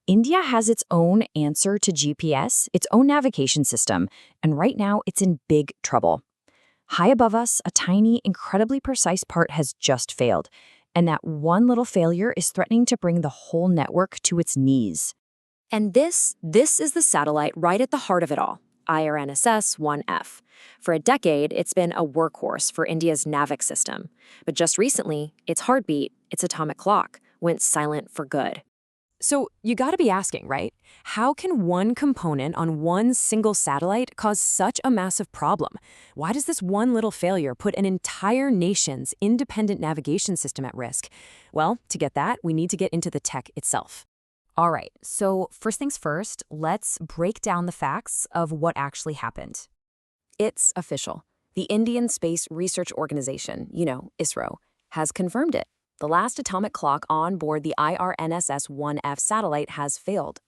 India has its own answer to GPS, its own navigation system, and right now it's in big trouble. High above us, a tiny, incredibly precise part has just failed, and that one little failure is threatening to bring the whole network to its knees. And this is the satellite right at the heart of it all, IRNSS 1F. For a decade, it's been a workhorse for India's NavIC system. But just recently, its heartbeat, its atomic clock, went silent for good. So you gotta be asking, right? How can one component on one single satellite cause such a massive problem? Why does this one little failure put an entire nation's independent navigation system at risk? Well, to get that, we need to get into the tech itself. All right, so first things first, let's break down the facts of what actually happened. It's official. The Indian Space Research Organization, ISRO, has confirmed it. The last atomic clock on board the IRNSS 1F satellite has failed.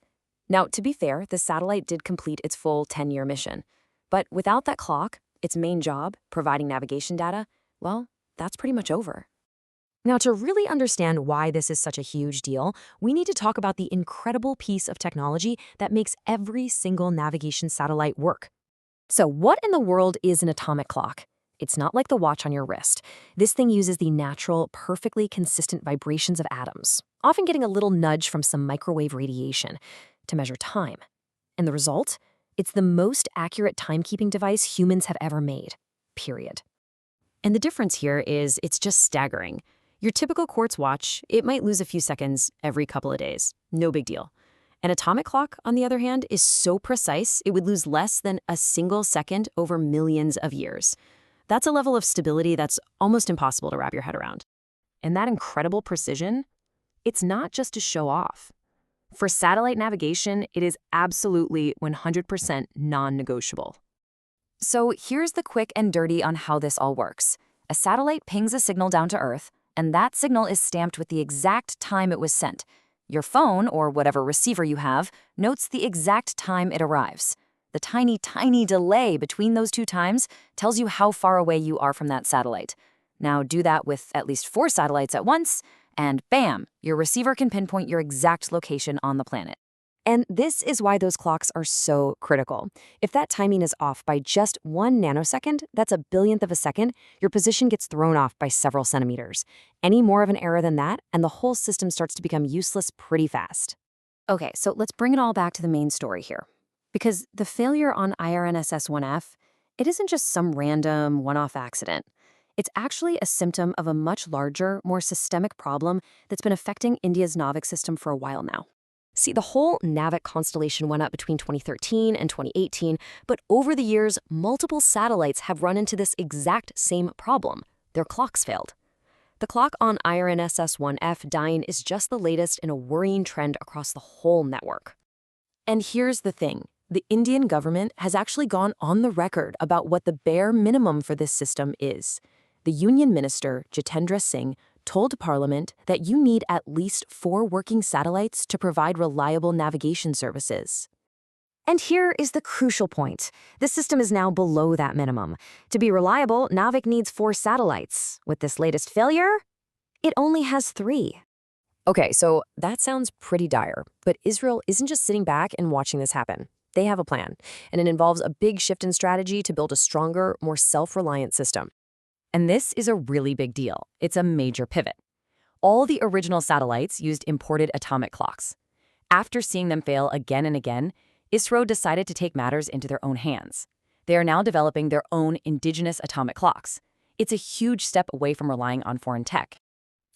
Now, to be fair, the satellite did complete its full 10-year mission. But without that clock, its main job, providing navigation data, well, that's pretty much over. Now, to really understand why this is such a huge deal, we need to talk about the incredible piece of technology that makes every single navigation satellite work. So what in the world is an atomic clock? It's not like the watch on your wrist. This thing uses the natural, perfectly consistent vibrations of atoms, often getting a little nudge from some microwave radiation, to measure time. And the result? It's the most accurate timekeeping device humans have ever made. Period. And the difference here is it's just staggering. Your typical quartz watch, it might lose a few seconds every couple of days. No big deal. An atomic clock, on the other hand, is so precise it would lose less than a single second over millions of years. That's a level of stability that's almost impossible to wrap your head around. And that incredible precision, it's not just to show off. For satellite navigation, it is absolutely 100% non-negotiable. So here's the quick and dirty on how this all works. A satellite pings a signal down to Earth, and that signal is stamped with the exact time it was sent. Your phone, or whatever receiver you have, notes the exact time it arrives. The tiny, tiny delay between those two times tells you how far away you are from that satellite. Now do that with at least 4 satellites at once, and bam, your receiver can pinpoint your exact location on the planet. And this is why those clocks are so critical. If that timing is off by just 1 nanosecond, that's a billionth of a second, your position gets thrown off by several centimeters. Any more of an error than that, and the whole system starts to become useless pretty fast. Okay, so let's bring it all back to the main story here. Because the failure on IRNSS 1F, it isn't just some random one-off accident. It's actually a symptom of a much larger, more systemic problem that's been affecting India's NavIC system for a while now. See, the whole NavIC constellation went up between 2013 and 2018, but over the years, multiple satellites have run into this exact same problem. Their clocks failed. The clock on IRNSS 1F dying is just the latest in a worrying trend across the whole network. And here's the thing. The Indian government has actually gone on the record about what the bare minimum for this system is. The Union Minister, Jitendra Singh, told Parliament that you need at least 4 working satellites to provide reliable navigation services. And here is the crucial point. The system is now below that minimum. To be reliable, NavIC needs 4 satellites. With this latest failure, it only has 3. Okay, so that sounds pretty dire, but Israel isn't just sitting back and watching this happen. They have a plan, and it involves a big shift in strategy to build a stronger, more self-reliant system. And this is a really big deal. It's a major pivot. All the original satellites used imported atomic clocks. After seeing them fail again and again, ISRO decided to take matters into their own hands. They are now developing their own indigenous atomic clocks. It's a huge step away from relying on foreign tech.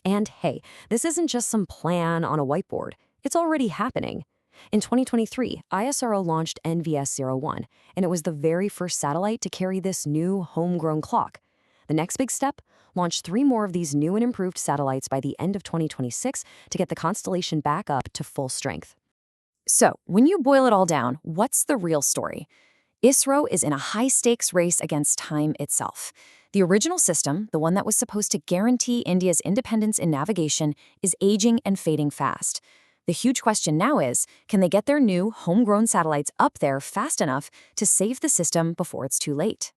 And hey, this isn't just some plan on a whiteboard. It's already happening. In 2023, ISRO launched NVS-01, and it was the very first satellite to carry this new homegrown clock. The next big step? Launch 3 more of these new and improved satellites by the end of 2026 to get the constellation back up to full strength. So, when you boil it all down, what's the real story? ISRO is in a high-stakes race against time itself. The original system, the one that was supposed to guarantee India's independence in navigation, is aging and fading fast. The huge question now is, can they get their new, homegrown satellites up there fast enough to save the system before it's too late?